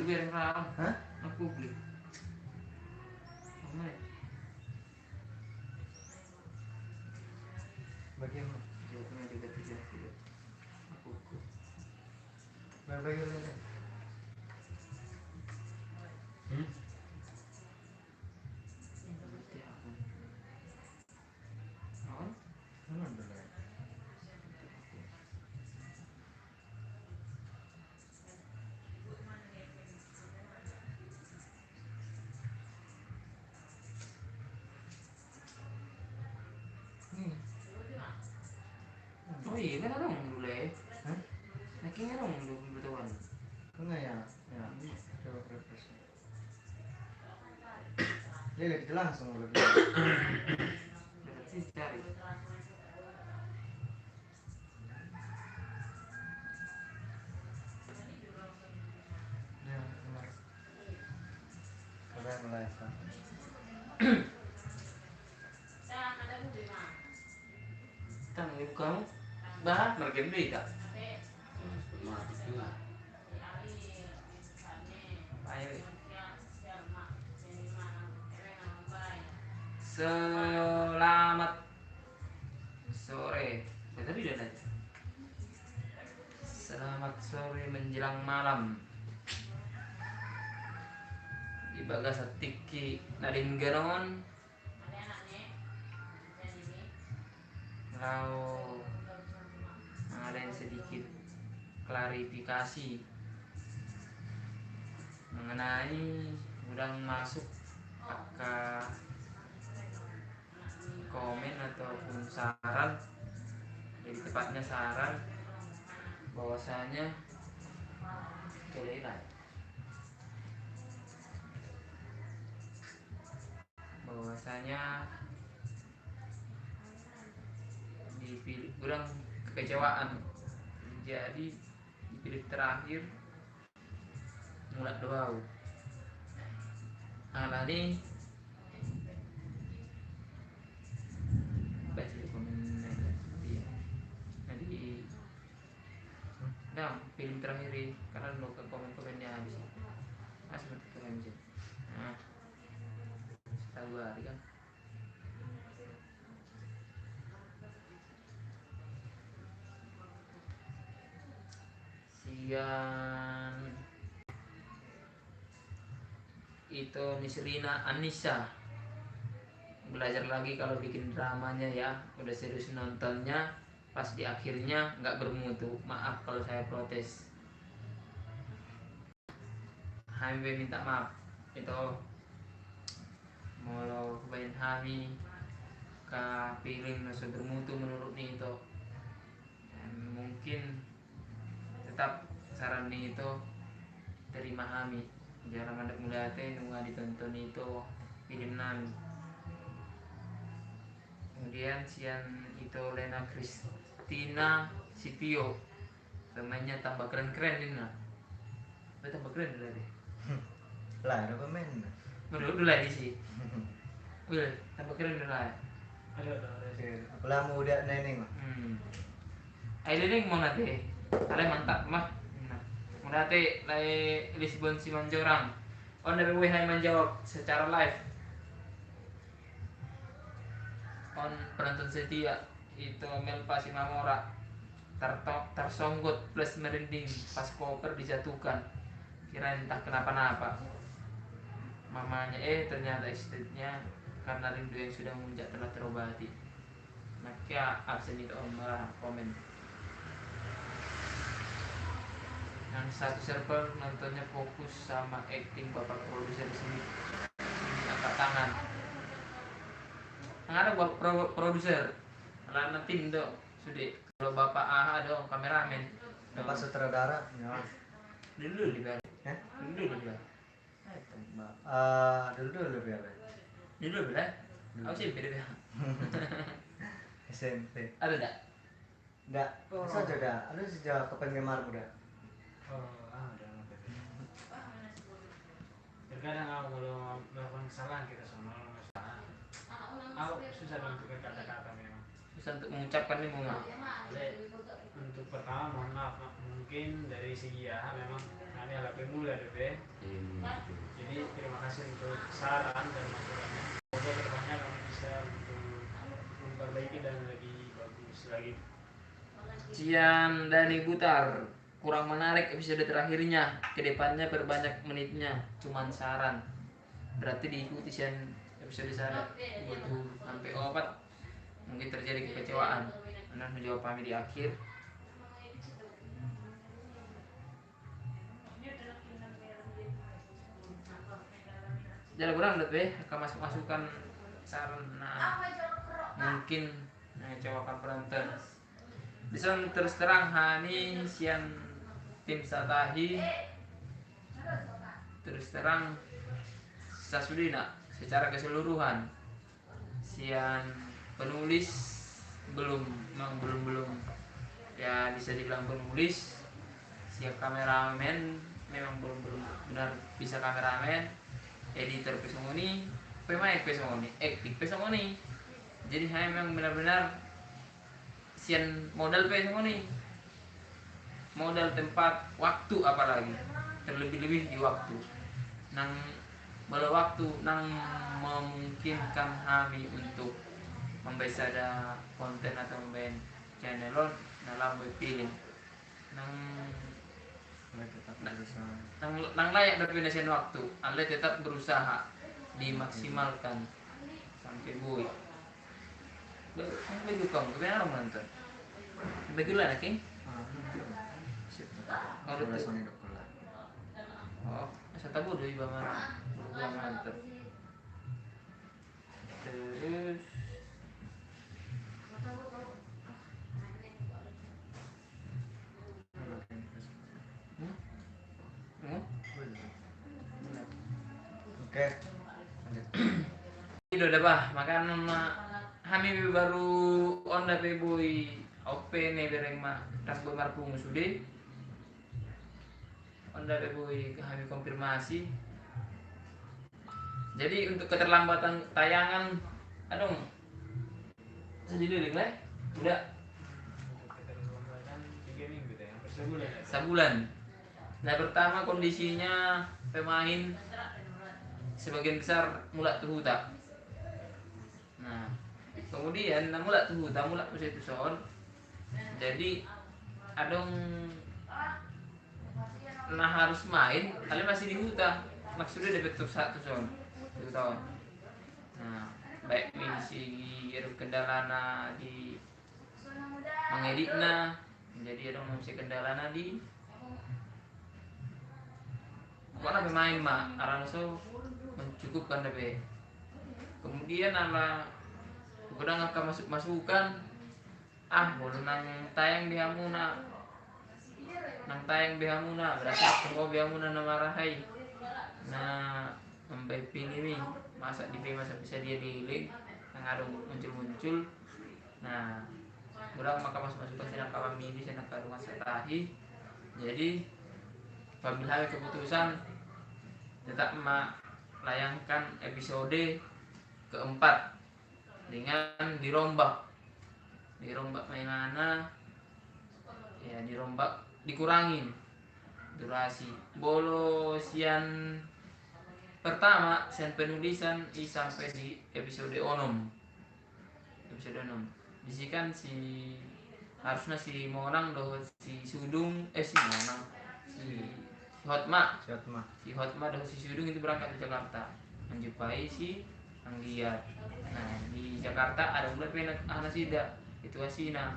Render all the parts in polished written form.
biar ram. Hah? Aku publik. Mana? Bagaimana? Jawabnya juga tidak. Aku. Berbagi dulu. Nanti aku. Oh? Mana dulu? Oh iya kan ada dulu ya. Hah? Nakingnya dong dulu betulan. Enggak ya? Ya, coba refresh. Lihat itu langsung lebih. Berarti cari. Ya, mulai. Coba mulai. Tang ibu kamu bah mergen beli tak? Ayo. Selamat sore. Tadi udah nanya. Selamat sore menjelang malam. Ibaga satiki naringganon. Kalau ada yang sedikit klarifikasi mengenai udang masuk ke komen ataupun saran, jadi tepatnya saran bahwasanya kelainan bahwasanya dipilih kurang kekecewaan, jadi dipilih terakhir mulai doa alani baca di komen dia nanti nah film terakhir ini karena lo ke komen-komennya habis seperti itu habis nah tahu hari kan siang itu Nisrina Anissa belajar lagi kalau bikin dramanya ya, udah serius nontonnya pas di akhirnya nggak bermutu, maaf kalau saya protes. HMW minta maaf itu mau kebayan Hami ke piring nasi bermutu menurut nih itu. Dan mungkin tetap saran nih itu terima Hami jarang ada mulai nunggu ditonton itu filman. Kemudian siang itu Lena Christina Sipio pemainnya tambah keren-keren ini nah. Tambah keren deh. Lah, ada pemain. Dulu lagi sih. Wih, tambah keren lah. Ada. Apalah muda neneng mah. Ayo deh mau nanti. Kalian mantap mah. Nah, mau nanti lagi Lisbon Simanjorang. On dari WH menjawab secara live. On penonton setia itu Melpa Simamora tersonggot plus merinding pas koper dijatuhkan, kirain entah kenapa-napa mamanya, ternyata istrinya karena rindu yang sudah memuncak telah terobati. Maka absen itu malah komen yang satu server nontonnya fokus sama acting bapak produser sini angkat tangan yang ada buat produser karena tim dong sudah kalau bapak AHA dong kameramen Bapak sutradara, ya. dulu dibayar dulu dibayar dulu biar. dulu bilang aku sih beda SMP. ada enggak? Enggak, bisa juga. Ada sejak kepenggemar muda. Ada. Terkadang kalau melakukan kesalahan kita sama masalah. Susah untuk kata-kata memang. Susah untuk mengucapkan nih mau. Untuk pertama mohon maaf, mungkin dari segi ya memang ini adalah pemula DP. Jadi terima kasih untuk saran dan masukannya. Semoga kedepannya kami bisa untuk memperbaiki dan lebih bagus lagi. Cian Dani Butar, kurang menarik episode terakhirnya. Kedepannya perbanyak menitnya, cuman saran. Berarti diikuti Cian episode sana butuh sampai 4, mungkin terjadi kekecewaan. Anda menjawab kami di akhir. Jadi kurang lebih akan masuk-masukkan saran. Nah, mungkin mengecewakan penonton. Bisa terus terang hani sian tim Satahi terus terang Sasudina secara keseluruhan sian penulis belum ya bisa dibilang penulis, siap kameramen memang belum benar bisa kameramen, editor pesongoni, pemain pesongoni, acting pesongoni. Jadi saya memang benar-benar sian modal pesongoni, modal tempat, waktu apalagi terlebih-lebih di waktu. Nang kalau waktu nang memungkinkan kami untuk membaca ada konten atau membaca channel dalam pilih nang nang layak definisian waktu, Anda tetap berusaha dimaksimalkan sampai buih. Bagi kamu, kebenaran orang nonton. Bagilah lagi. Kalau itu, oh, saya tahu dulu ibu mana, belum nonton. Terus, Oke. itu udah bah, makan kami baru on tapi boy open nih bereng mah tak bermarpung sudah on tapi boy kami konfirmasi. Jadi untuk keterlambatan tayangan, aduh, sedih deh, udah Keterlambatan 3 minggu deh, hampir sebulan ya. sebulan. Nah pertama kondisinya pemain sebagian besar mulak tuhuta. Nah kemudian mulak tuhuta mulak itu soal. Jadi adong nah harus main, kalian masih di huta. Maksudnya dapat tuh 1 tahun. Nah baik misi kendalana di mengeditna, jadi ada mesti kendalana di pokoknya pemain mah Alonso mencukupkan tapi kemudian ala udah akan masukan boleh nang tayang di hamuna berarti semua bihamuna namarahai nah sampai pilih nih masa di masa bisa dia di link yang ada muncul nah kurang maka masukan sinak kawan mini sinak karungan setahi. Jadi apabila keputusan tetap melayangkan episode keempat dengan dirombak mana ya, dikurangin durasi bolosian pertama sian penulisan sampai di episode 6 bisikan si harusnya si Monang doh si Sudung si Monang si Hotma doh si Sudung itu berangkat ke Jakarta menjumpai si Anggiat. Nah di Jakarta ada mulai anak sida itu Asina.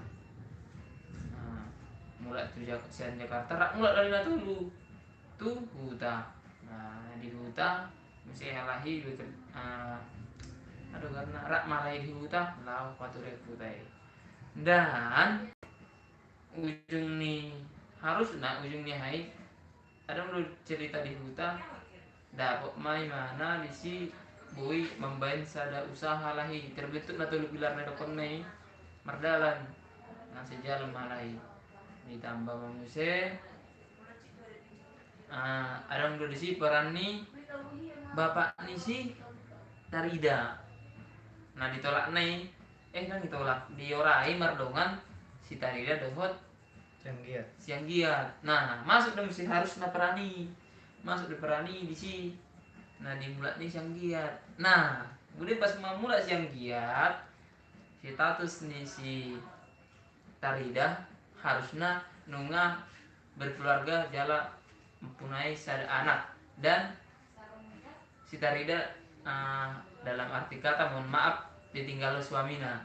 Nah mulai tuh sian Jakarta mulai dari dulu tuh huta. Nah di huta mesti halahi karena rak malai di huta lau patu rekutai dan ujung nih hai ada menurut cerita di huta dapat mai mana di si bui membain sada usaha lahi terbentuk na tulu pilar na dokon nih mardalan nah sejalan malai ditambah manusia ada menurut di si peran nih bapak nih si Tarida. Nah ditolak nih kan ditolak diorai mardongan si Tarida dohot Siang giat. Nah masuk dong si harus perani, masuk perani di si. Nah dimulai nih siang giat. Nah kemudian pas mau mulai siang giat, si status nih si Tarida harusnya nunggah berkeluarga jala mempunyai sada anak, dan si Tarida dalam arti kata mohon maaf ditinggal suamina.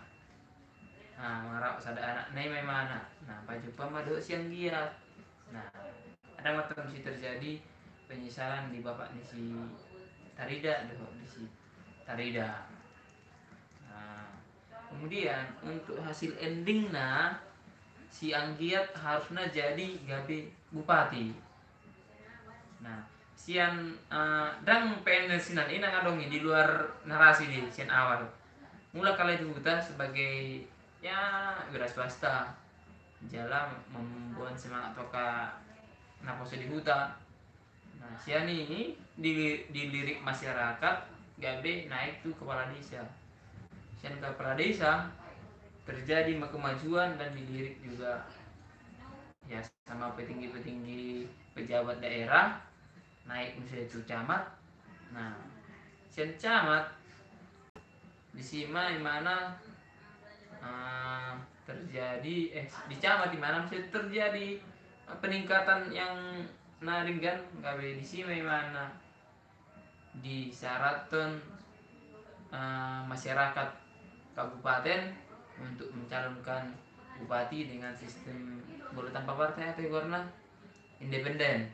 Nah mengarap sada anak nai mana. Nah pajumpa madu siang giat. Nah ada macam si terjadi penyesalan di bapak ni si Tarida di si Tarida. Nah, kemudian untuk hasil endingnya si Anggiat harusnya jadi gabe bupati. Nah, sian dang PNS sinan ini ngadongi di luar narasi di sian awal. Mula kala itu kita sebagai ya wira swasta jalan membuat semangat toka naposo di hutan. Nah, sian ini dilirik masyarakat gabe naik tuh kepala desa. Sian kepala desa terjadi kemajuan dan dilirik juga ya sama petinggi-petinggi pejabat daerah naik misalnya itu camat. Nah sian camat di sima di mana terjadi di camat di mana misalnya terjadi peningkatan yang naring kan gawe di sima di mana di syaraton masyarakat kabupaten untuk mencalonkan bupati dengan sistem boleh tanpa partai atau warna independen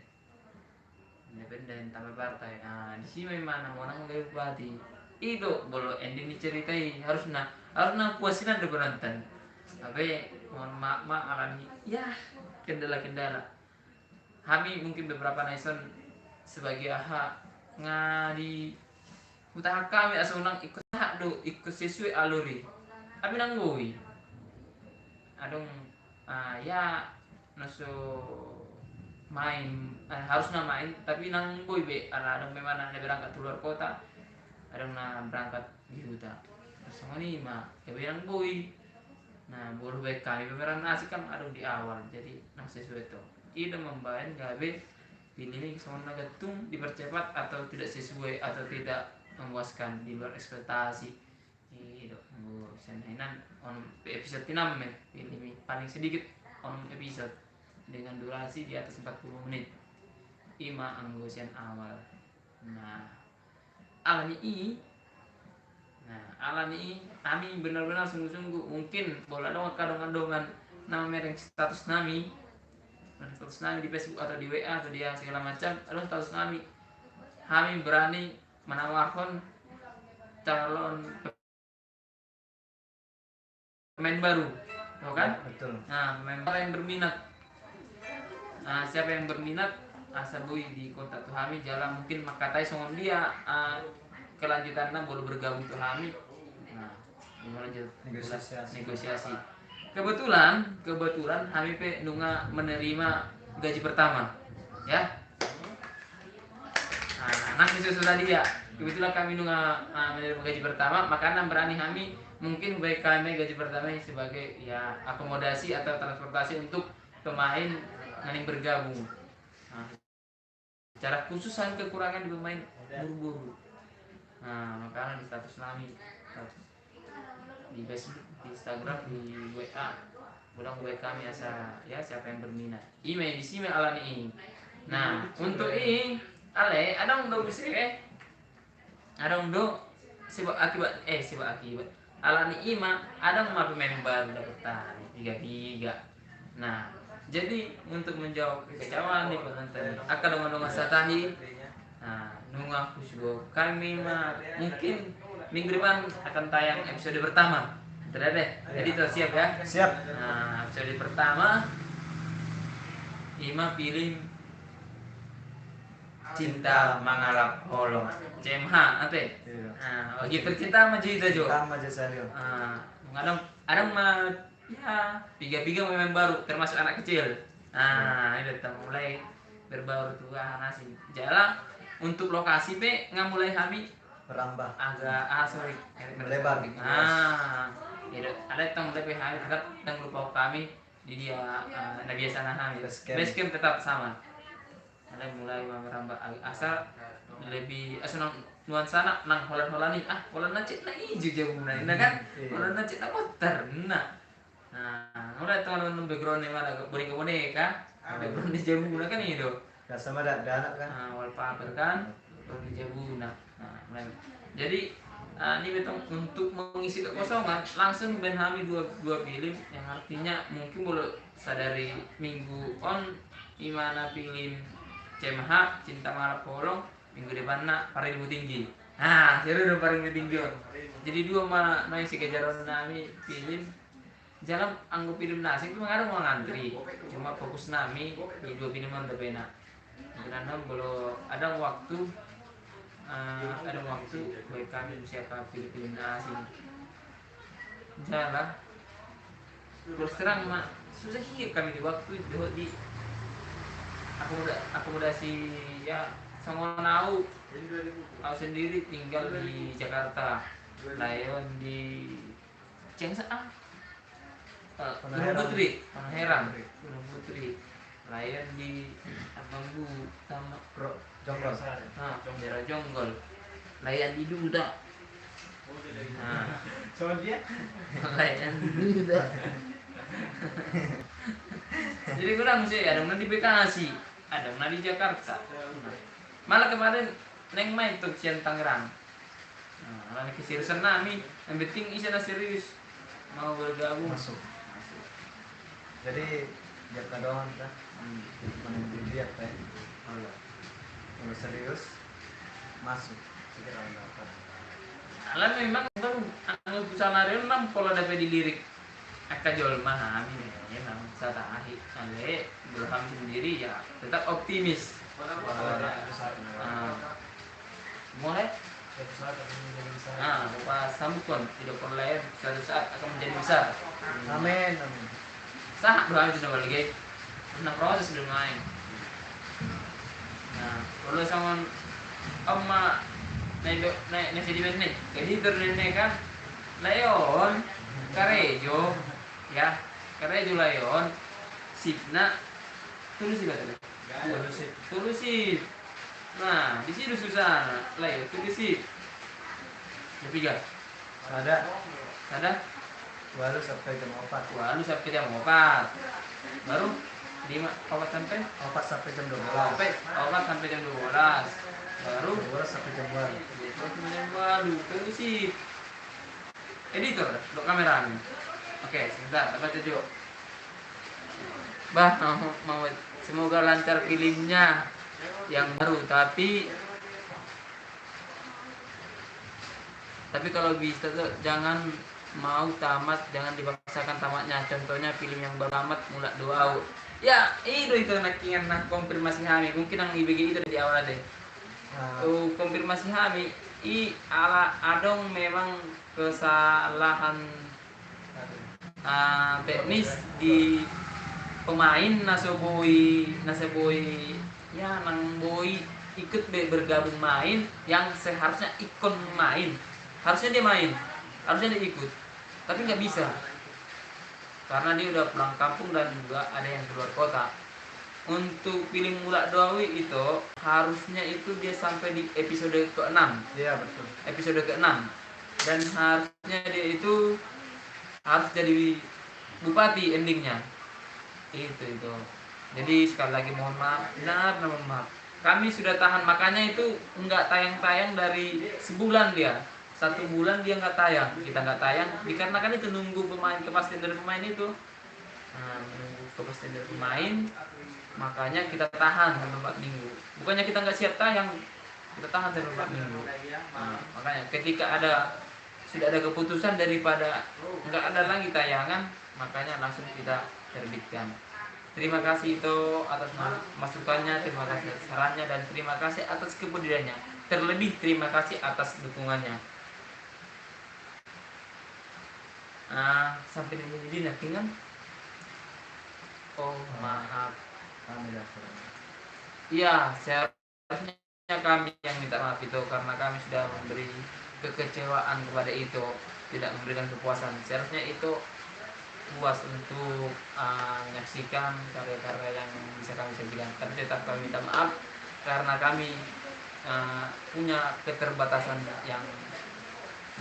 tanpa partai. Nah di sini mana mau nang gaya bupati itu boleh ending diceritai harusnya puasin ada berantan tapi mohon maaf alami ya kendala kami mungkin beberapa naison sebagai aha ngadi utah kami asunang ikut ikut sesuai aluri kami nanggui adong ya naso main harusnya main tapi nang boy be ada memang ada berangkat keluar kota ada na berangkat di hutan sama nih mah ya bilang boy. Nah baru baik kami pemeran nasi kan ada di awal jadi nang sesuai itu ide membayar gabe pilih sama nagatung dipercepat atau tidak sesuai atau tidak memuaskan di luar ekspektasi. Iya, senainan on episode 6 ini paling sedikit on episode dengan durasi di atas 40 menit. Ima anggosian awal. Nah, alami kami benar-benar sungguh-sungguh mungkin bola dong kadang-kadang nama merek status nami di Facebook atau di WA atau dia segala macam adalah status kami berani menawarkan calon pemain baru, tahu kan? Betul. Nah, pemain yang berminat. Nah, siapa yang berminat? Asabui di kontak tuh kami jalan mungkin makatai sama dia kelanjutannya boleh bergabung tuh kami. Nah, lanjut negosiasi. Kebetulan kami pe nunga menerima gaji pertama, ya. Nah, sesuatu tadi ya. Kebetulan kami nunga menerima gaji pertama, makanya berani kami mungkin baik kami gaji pertama sebagai ya akomodasi atau transportasi untuk pemain yang bergabung. Nah, secara khususan kekurangan di pemain buru-buru. Nah, makanya di status kami di Facebook, di Instagram, di WA, udah WA kami asa ya siapa yang berminat. Email di sini alani ini. Nah, untuk ini ale ada untuk bisa ada untuk sebab akibat alani ima ada mau member daftar 3. Nah jadi untuk menjawab kekecewaan nih penonton akan dengan satahi nunggu kusgo kami mungkin minggu depan akan tayang episode pertama deh jadi siap ya siap. Nah episode pertama Ima pilih cinta mengalap holong CMH apa? Iya. Nah, gitu kita sama cerita Jo. Sama aja saya. Ada mah ya piga memang baru termasuk anak kecil. Nah, itu mulai berbaur tua nasi. Jalan untuk lokasi be nggak mulai kami Merambah. agak melebar. Itu ada tong lebih hari tetap dan lupa kami di di dia Nabi Hasan Hamid. Base camp. Base camp tetap sama. Ada mulai merambah asal lebih asunang nuansa nang holan-holani holan cek na ijo jauh na kan holan cek na motor nah udah teman-teman background mana boneka background di jauh kan itu Gak sama ada anak kan. wallpaper kan background di jauh jadi ini betul untuk mengisi kekosongan langsung Ben Hami dua film yang artinya mungkin boleh sadari minggu on dimana film CMH Cinta Malah Polong minggu depan paling ilmu tinggi seru dong paling ilmu tinggi jadi dua mana yang si kejaran nami film jangan anggap film nasi itu ada mau ngantri cuma fokus nami di dua film mantap enak karena belum ada waktu bagi kami siapa film nasi jalan terus terang susah sih kami di waktu di akomodasi ya sama aku sendiri tinggal di Jakarta Lion di Cengsa Gunung Putri Gunung Putri Lion di Bambu sama Jonggol. daerah Jonggol Lion di Duda Sama dia? Lion di Duda jadi kurang sih ada di Bekasi ada di Jakarta malah kemarin neng main tuh Cian Tangerang lalu keseriusan nami yang penting isinya serius mau bergabung Masuk. Jadi jaga doang kan. Menunggu dia kan. Kalau serius masuk. Sekiranya dapat. Alam memang kan anggap sanario 6 kalau dapat dilirik akan jual mahal ini memang satahi ale Burham sendiri ya tetap optimis mulai Suatu saat akan menjadi besar. Bapak sambutkan tidak perlu lain suatu saat akan menjadi besar Amin. sah Burham sudah balik proses belum main kalau sama Oma naik sedimen nih jadi terlihat kan Leon Karejo ya Karejo Leon Sipna Tulusi kata Tulusi nah di situ susah Leon Tulusi ketiga ada Baru sampai jam 4. lalu sampai jam 4 baru 5 sampai 4 sampai jam 12. sampai jam 12 baru 12 sampai jam 2. waduh itu sih editor untuk kamera nih oke sebentar apa tujuh mau semoga lancar filmnya yang baru tapi kalau bisa tuh jangan mau tamat jangan dipaksakan tamatnya contohnya film yang baru tamat mulai doa ya itu nak konfirmasi kami mungkin yang IBG itu di awal deh konfirmasi kami adong memang kesalahan teknis di pemain nasaboi ya nang boy ikut bergabung main yang seharusnya ikon main harusnya dia ikut tapi nggak bisa karena dia udah pulang kampung dan juga ada yang keluar kota. Untuk film Mulak Doawi itu harusnya itu dia sampai di episode ke-6. Iya betul. Episode ke-6 dan harusnya dia itu harus jadi bupati endingnya. Itu. Jadi sekali lagi mohon maaf, mohon maaf. Kami sudah tahan makanya itu nggak tayang-tayang dari sebulan dia. 1 bulan dia nggak tayang, kita nggak tayang dikarenakan itu nunggu kepastian dari pemain itu. Menunggu kepastian dari pemain, makanya kita tahan sampai 4 minggu. Bukannya kita nggak siap tayang, kita tahan sampai 4 minggu. Makanya ketika sudah ada keputusan daripada nggak ada lagi tayangan, makanya langsung kita terbitkan. Terima kasih itu atas masukannya, terima kasih atas sarannya, dan terima kasih atas kepeduliannya. Terlebih terima kasih atas dukungannya. Sampai di nanti kan? Oh maaf. Iya, seharusnya kami yang minta maaf itu karena kami sudah memberi kekecewaan kepada itu, tidak memberikan kepuasan. Seharusnya itu puas untuk menyaksikan karya-karya yang bisa kami sajikan. Tapi tetap kami minta maaf karena kami punya keterbatasan yang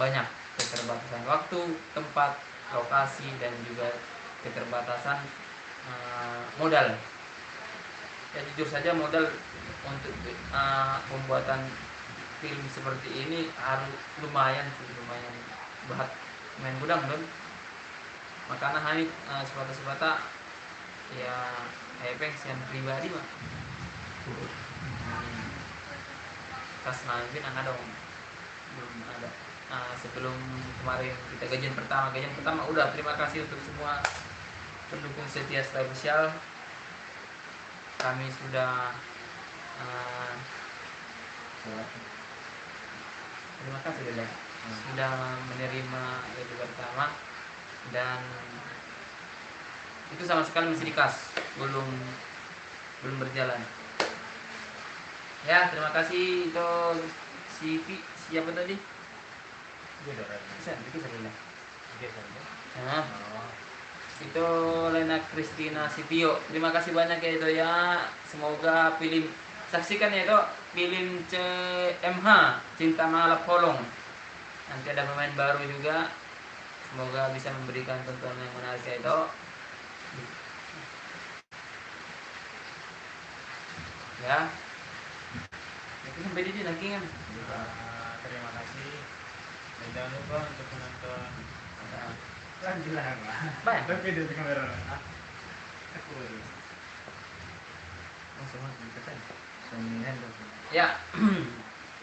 banyak, keterbatasan waktu, tempat, lokasi, dan juga keterbatasan modal. Ya jujur saja modal untuk pembuatan film seperti ini harus lumayan berat main gudang don. Makanya hari sepata ya pensiun pribadi mah kas nanti ada belum ada. Sebelum kemarin kita gajian pertama udah, terima kasih untuk semua pendukung setia Star Official. Kami sudah terima kasih sudah menerima gaji pertama, dan itu sama sekali masih dikas, belum berjalan. Ya terima kasih untuk siapa tadi? Nah, itu Lena Kristina Sitio. Terima kasih banyak ya itu ya. Semoga film saksikan ya itu film CMH Cinta Mengalap Holong. Nanti ada pemain baru juga. Semoga bisa memberikan tontonan yang menarik ya itu. Ya. Itu sampai di sini lagi kan. Terima kasih. Dan jangan lupa untuk menonton. Banyak. Tapi di kamera. Ya.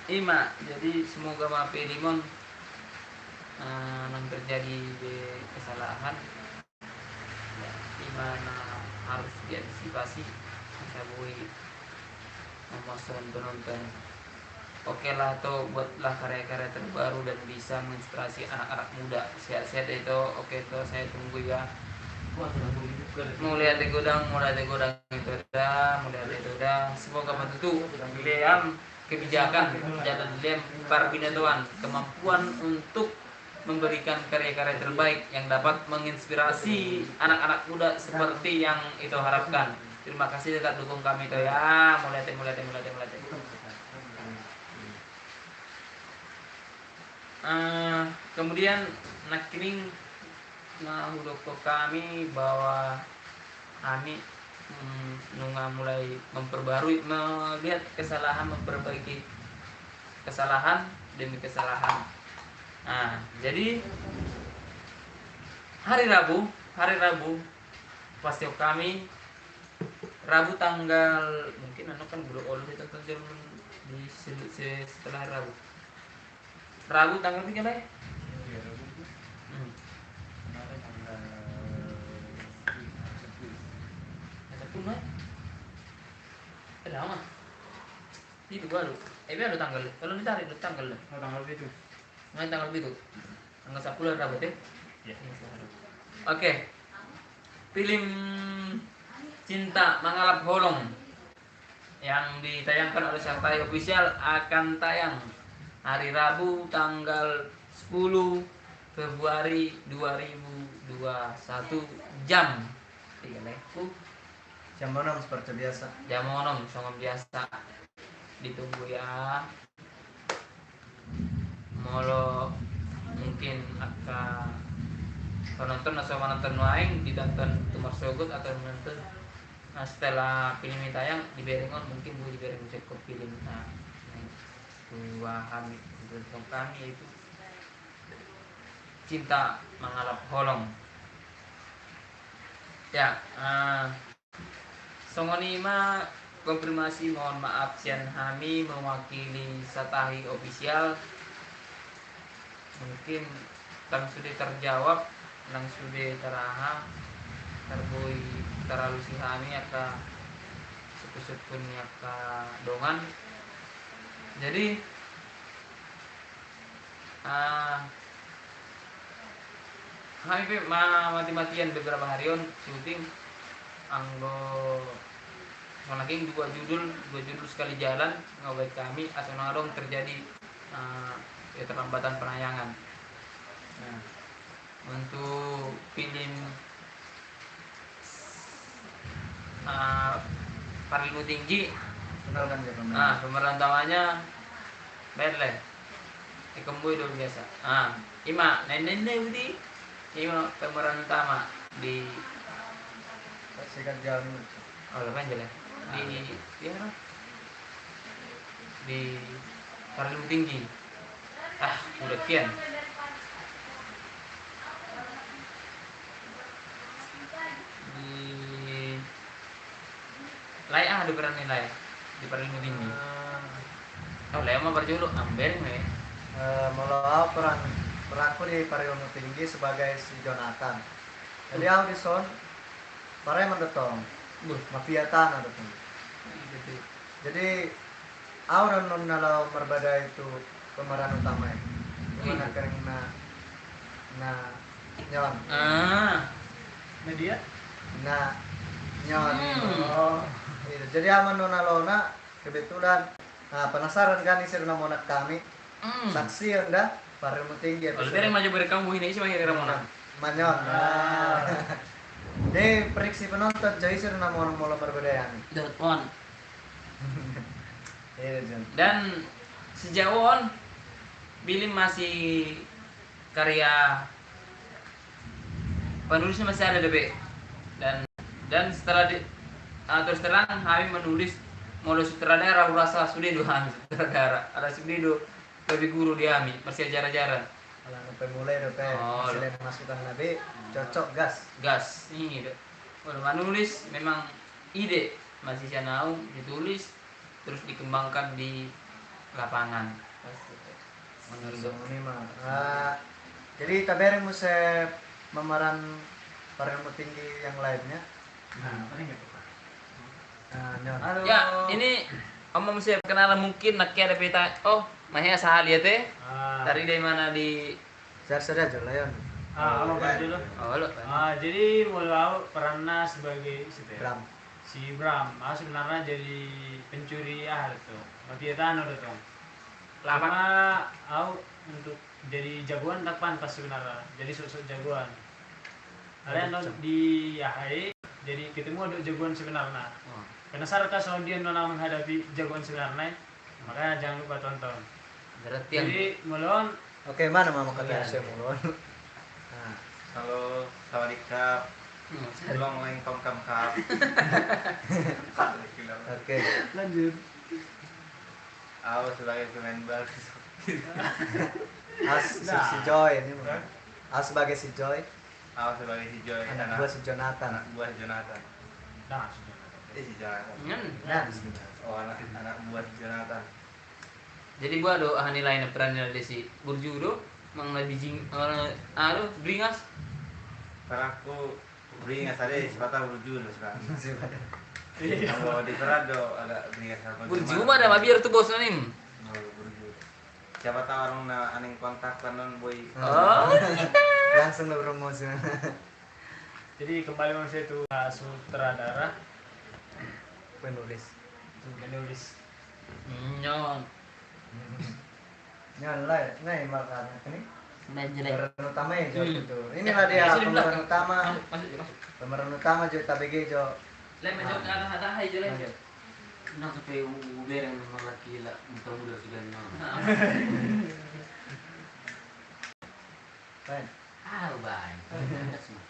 Ima, jadi semoga maaf Limon terjadi kesalahan ya, di mana harus diantisipasi sabui memasukkan penonton. Oke lah, atau buatlah karya-karya terbaru dan bisa menginspirasi anak-anak muda. Sehat-sehat itu. Oke tuh, saya tunggu ya. Mulai di gudang itu udah. Semoga betul Liam kebijakan jalan Liam para binatuan, kemampuan untuk memberikan karya-karya terbaik yang dapat menginspirasi anak-anak muda seperti yang itu harapkan. Terima kasih tetap dukung kami itu ya. Mulai. Kemudian nakining hudoko kami bahwa kami nunga mulai melihat kesalahan, memperbaiki kesalahan demi kesalahan. Jadi hari Rabu pasti kami Rabu tanggal mungkin kan belum itu di setelah Rabu tanggal 3 ya? Ada apa? Itu baru. Ada tanggal. Kalau ditarik tanggal. Tanggal itu. Tanggal itu. Tanggal 10 Rabu deh. Ya. Oke. Film Cinta Mengalap Holong yang ditayangkan oleh Shanghai Official akan tayang hari Rabu tanggal 10 Februari 2021 jam 3 jam 6 seperti biasa. Jam 6 sama biasa. Ditunggu ya. Molo mungkin akan penonton atau menonton lain ditonton Tumar Sogut atau menonton setelah film ini tayang di Berengon mungkin gue di Berengon cek film dua kami yaitu Cinta Mengalap Holong ya. Songonima konfirmasi, mohon maaf Sian Hami mewakili Satahi Official. Mungkin tang sudah terjawab, nang sudah teraha terbui terlalu si Hami aka sepusupun aka dongan. Jadi kami mati-matian beberapa harian syuting anggo lagi dua judul sekali jalan ngawet kami asal narong terjadi keterlambatan penayangan. Untuk film para ilmu tinggi. Kenalkan dia pemeran. Nah, pemeran utamanya Berle. Ikemboy dong biasa. Ima nenek Budi. Ima pemeran utama di Sikat jauh ini. apa aja lah. Di mana? Di para ilmu tinggi. Udah kian. Di ada peran nilai di para ilmu tinggi. Laya mah berjuluk amber nih. Mula peranku di Pariono Tinggi sebagai si Jonathan. Jadi audison para mendetong mafia tanah detong. Jadi orang non nalau berbeda itu pemeran utama ya. Mana kering na nyon. Media? Nyon. Iya. Jadi aman non nalona kebetulan penasaran kan isi monak kami. Saksi anda para ilmu tinggi. Kalau dari maju berkamu ini sih mahir ramona. Manyon. Jadi periksi penonton jadi sih nama orang mulai berbeda. .on. Dan sejauh on Billy masih karya penulisnya masih ada DB dan setelah terus terang kami menulis mulai sutradara rasa sudah dua sutradara ada sudah lebih guru dia masih ajar-ajaran. Kalau sampai mulai selain masukan nabi cocok gas ini udah menulis memang ide masih saya ditulis terus dikembangkan di lapangan. Ini mah. Jadi tabereng musik memeran para ilmu tinggi yang lainnya. Ya ini omong saya kenalan mungkin nak ada peta. Mahnya sahal ya teh. Dari mana di Saya aja lah ya. Apa dulu? Jadi mulai perannya sebagai si Bram. Sebenarnya jadi pencuri tuh. Mafia tanah tuh. Lama aku untuk jadi jagoan tak pantas sebenarnya. Jadi sosok jagoan. Kalian di Yahai jadi ketemu ada jagoan sebenarnya. Penasaran soal dia nona menghadapi jagoan sebenarnya. Makanya jangan lupa tonton. Jadi melon. Oke, mana mama kata saya melon. Halo, sawadikap. Long leng kom kam kap. Oke, lanjut. Aku sebagai pemain baru. Si Joy ini mah. Sebagai si Joy. Aku sebagai si Joy. Anak buah si Jonathan. Anak buah Jonathan. Si Jonathan. Anak buah Jonathan. Jadi gua do nilai peran nilai si Burju do mang bijing beringas. Karena aku beringas ada sepatah berjul sekarang. Kalau di peran do agak beringas apa? Burju mah ada biar tuh bos nih. Berjul. Siapa tahu orang aneh kontak kanon boy. Langsung lo promosi. Jadi kembali saya itu sutradara penulis. Nyon. Nyala, makanya ini. Pemeran utama ya Jo itu. Ya, Inilah dia sini pemeran belakang. utama. Masuk. Pemeran utama Jo TBG Jo. Masuk ke ada aja lah. Nah, sampai uber yang memang laki lah, muda sudah memang. Kan? Baik. Ada semua.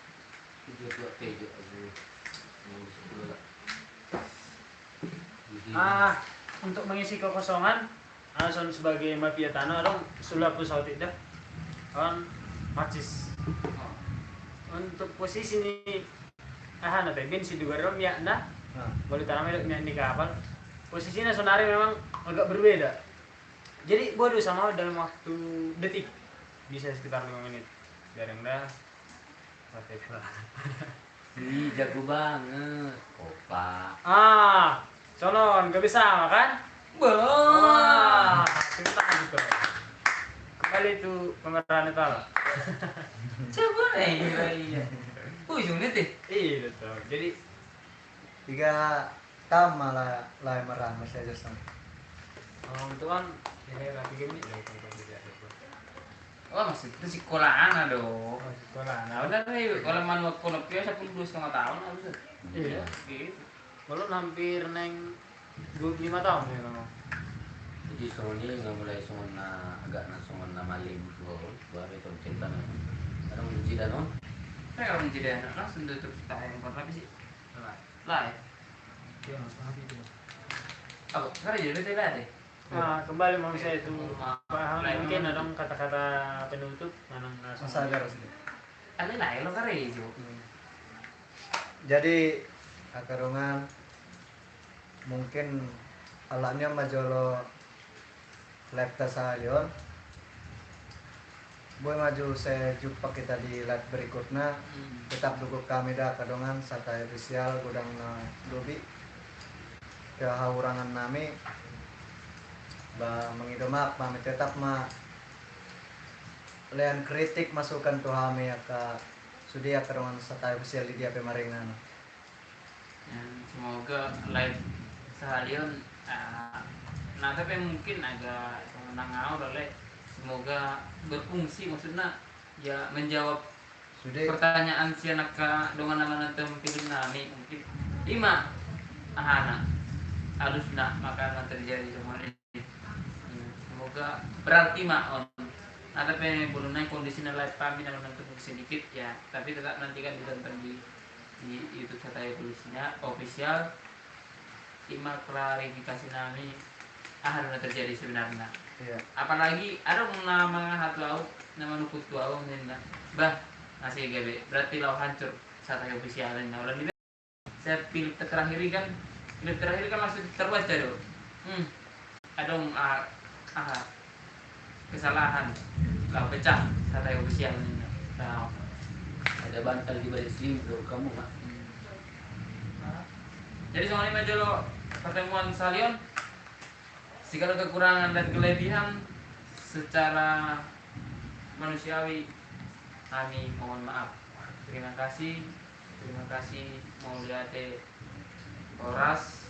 Tujuh pejo aja. Untuk mengisi kekosongan, Alson sebagai mafia tanah dong sulap pesawat tidak kan macis. Untuk posisi ini nanti bin si dua rom ya boleh tanamnya di kapal. Posisinya sonari memang agak berbeda. Jadi bodoh sama dalam waktu detik bisa sekitar 5 menit. Biarin dah. Pakai Ih, jago banget. Opa. Sonon gak bisa makan? Cinta gitu. Kembali itu pemeran itu lah. Coba iya. Ujungnya deh. Iya betul. Jadi 3 tahun malah merah masih aja sama. itu kan ini lagi gini. Masih itu sekolahan aduh. Sekolah. Nah udah nih kalau manual konopi 10-2,5 tahun harus. Iya. Gitu. Belum hampir neng 25 tahun ya kamu. Jadi soalnya nggak mulai songona agak nasongona malim baru itu cerita nih. Ada mencuci danau. Saya kalau menjadi anak langsung tutup tahan tapi sih lah ya. Iya, tapi itu. Aku sekarang jadi bete lah deh. Nah, kembali mau saya itu paham mungkin ada kata-kata penutup mana Masa agar sih. Ada lah lo kare itu. Jadi akarongan mungkin alatnya majolo laptop salion. Boy maju saya jumpa kita di live berikutnya. Tetap dukung kami dah kadongan Satai official gudang Dobi. Ya haurangan nami bah mengidomak kami tetap lean kritik masukan tuh kami ya ke sudia kadongan Satai official di dia pemaringan. Semoga live seharian nah tapi mungkin agak menangau oleh semoga berfungsi maksudnya ya menjawab pertanyaan si anak dengan nama nanti film nami mungkin lima ahana halus nak makanan terjadi semua ini semoga berarti on nah tapi belum naik kondisinya live kami dalam nanti sedikit ya tapi tetap nanti kan ditonton di YouTube Satai polisinya official lima klarifikasi nami harus terjadi sebenarnya. Iya. Apalagi ada nama hatu nama nukut tuau nena bah masih gede berarti lau hancur Satai official ini ulang di saya pilih terakhir kan masih terbaca do ada kesalahan lau pecah Satai official ini nah, Ada bantal di balik selimut kamu mak. jadi soalnya majolo pertemuan salion segala kekurangan dan kelebihan secara manusiawi kami mohon maaf. Terima kasih Mauliate Oras.